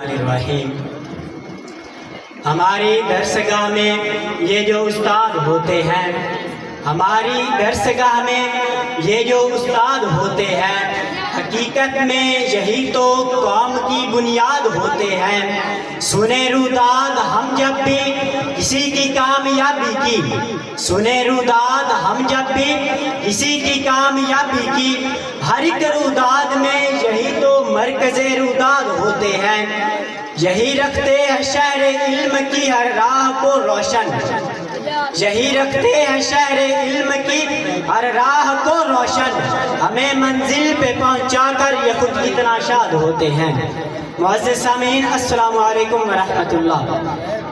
الرحیم۔ ہماری درسگاہ میں یہ جو استاد ہوتے ہیں، ہماری درسگاہ میں یہ جو استاد ہوتے ہیں، حقیقت میں یہی تو قوم کی بنیاد ہوتے ہیں۔ سنے روداد ہم جب بھی کسی کی کامیابی کی، سنے روداد ہم جب بھی کسی کی کامیابی کی، ہر ایک روداد میں یہی تو مرکز روداد ہوتے ہیں۔ یہی رکھتے ہیں شہر علم کی ہر راہ کو روشن، یہی رکھتے ہیں شہر علم کی ہر راہ کو روشن، ہمیں منزل پہ پہنچا کر یہ خود اتنا شاد ہوتے ہیں۔ معزز سامعین، السلام علیکم ورحمۃ اللہ۔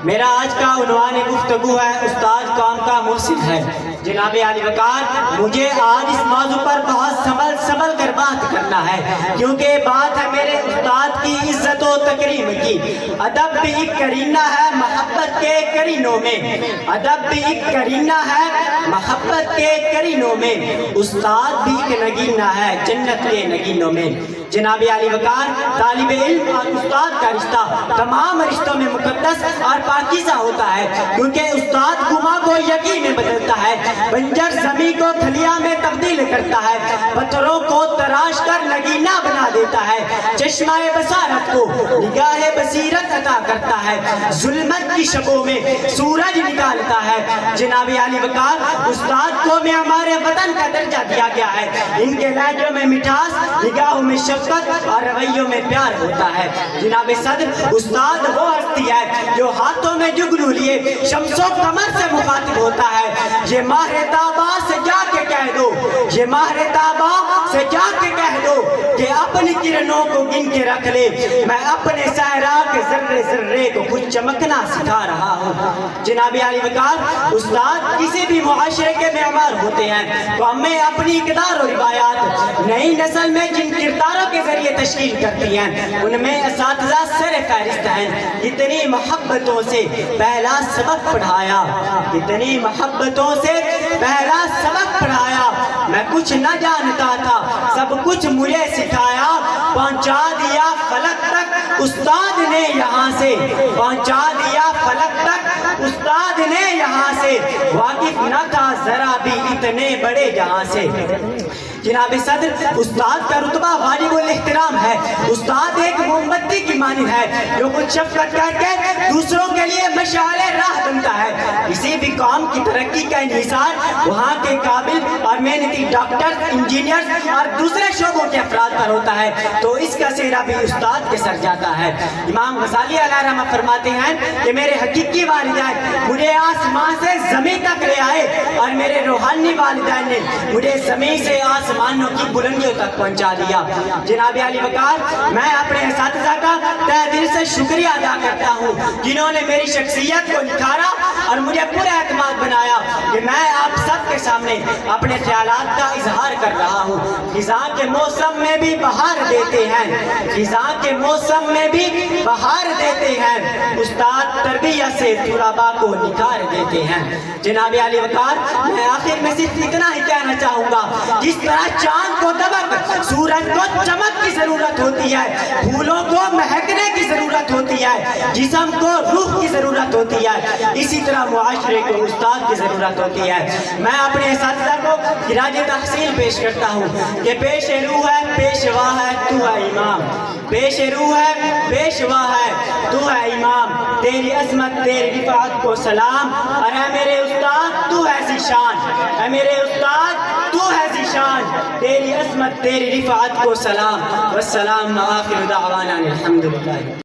میرا آج کا عنوان گفتگو ہے استاد قوم کا محسن ہے۔ جناب عالی وقار، مجھے آج اس موضوع پر بہت سنبھل کر بات کرنا ہے، کیونکہ بات ہے میرے استاد کی عزت و تکریم کی۔ ادب بھی ایک کرینہ ہے محبت کے کرینوں میں، ادب بھی ایک کرینہ ہے محبت کے کرینوں میں، استاد بھی ایک نگینہ ہے جنت کے نگینوں میں۔ جناب عالی وقار، طالب علم اور استاد کا رشتہ تمام رشتوں میں مقدس اور پاکیزہ ہوتا ہے، کیونکہ استاد گما کو یقین میں بدلتا ہے، بنجر زمین کو کھلیاں میں تبدیل کرتا ہے، پتھروں کو تراش کر نگینہ بنا دیتا ہے، چشمہ بصارت کو نگاہ بصیرت عطا کرتا ہے، ظلمت کی شبوں میں سورج نکالتا ہے۔ جناب عالی وقار، استاد کو میں ہمارے وطن کا درجہ دیا گیا ہے۔ ان کے لہجوں میں مٹھاس، نگاہوں میں شفقت اور رویوں میں پیار ہوتا ہے۔ جناب صدر، استاد وہ ہستی ہے جو ہاتھوں میں جگنو لیے شمس و قمر سے مخاطب ہوتا ہے۔ یہ ماہ تابا سے جا کے کہہ دو، یہ ماہ تابا سے جا کے کہہ دو کہ اپنی کرنوں کو گن کے رکھ لے، میں اپنے صحرا کے ذرے ذرے کو کچھ چمکنا سکھا رہا ہوں۔ جناب عالی وقار، استاد کسی بھی معاشرے کے معمار ہوتے ہیں، تو ہمیں اپنی اقدار و روایات نئی نسل میں جن کرداروں کے ذریعے تشکیل کرتی ہیں، ان میں اساتذہ سر فہرست ہیں۔ اتنی محبتوں سے پہلا سبق پڑھایا، اتنی محبتوں سے پہلا سبق پڑھایا، میں کچھ نہ جانتا تھا سب کچھ مجھے سکھایا، پہنچا دیا فلک تک استاد نے یہاں سے، پہنچا دیا فلک تک استاد نے یہاں سے، واقف نہ تھا ذرا بھی اتنے بڑے جہاں سے۔ جناب صدر، استاد کا رتبہ واجب الاحترام ہے۔ استاد ایک موم بتی کی مانند ہے جو کچھ شفقت کر کے دوسروں کے لیے مشعل راہ بنتا ہے۔ کسی بھی قوم کی ترقی کا انحصار وہاں کے قابل اور محنتی ڈاکٹر، انجینئر اور دوسرے شعبوں کے افراد پر ہوتا ہے، تو اس کا سہرا بھی استاد کے سر جاتا ہے۔ امام غزالی علیہ رحمہ فرماتے ہیں کہ میرے حقیقی والدین مجھے آسمان سے زمین تک لے آئے، اور میرے روحانی والدین نے مجھے زمین سے آسمانوں کی بلندیوں تک پہنچا دیا۔ جناب عالی وقار، میں اپنے اساتذہ کا تہ دل سے شکریہ ادا کرتا ہوں جنہوں نے میری شخصیت کو نکھارا اور مجھے پورا اعتماد بنایا کہ میں آپ سب کے سامنے اپنے خیالات کا اظہار کر رہا ہوں۔ خزاں کے موسم میں بھی بہار دیتے ہیں، خزاں کے موسم میں بھی بہار دیتے ہیں، استاد تربیت سے طلباء کو نکھار دیتے ہیں۔ جناب عالی وقار، میں آخر میں صرف اتنا ہی کہنا چاہوں گا، جس طرح چاند کو دمک، سورج کو چمک کی ضرورت ہوتی ہے، پھولوں کو مہکنے کی ضرورت ہوتی ہے، جسم کو روح کی ضرورت ہوتی ہے، اسی طرح معاشرے کو استاد کی ضرورت ہوتی ہے۔ میں اپنے اساتذہ کو خراج تحسین پیش کرتا ہوں کہ پیش روح ہے، پیشوا ہے، تو ہے امام، پیش روح ہے، پیشوا ہے، تو ہے امام، تیری عظمت تیری رفعت کو سلام، اور اے میرے استاد تو ہے ذیشان، اے میرے استاد تو ہے ذیشان، تیری عظمت تیری رفعت کو سلام، والسلام آخر دعوانا الحمدللہ۔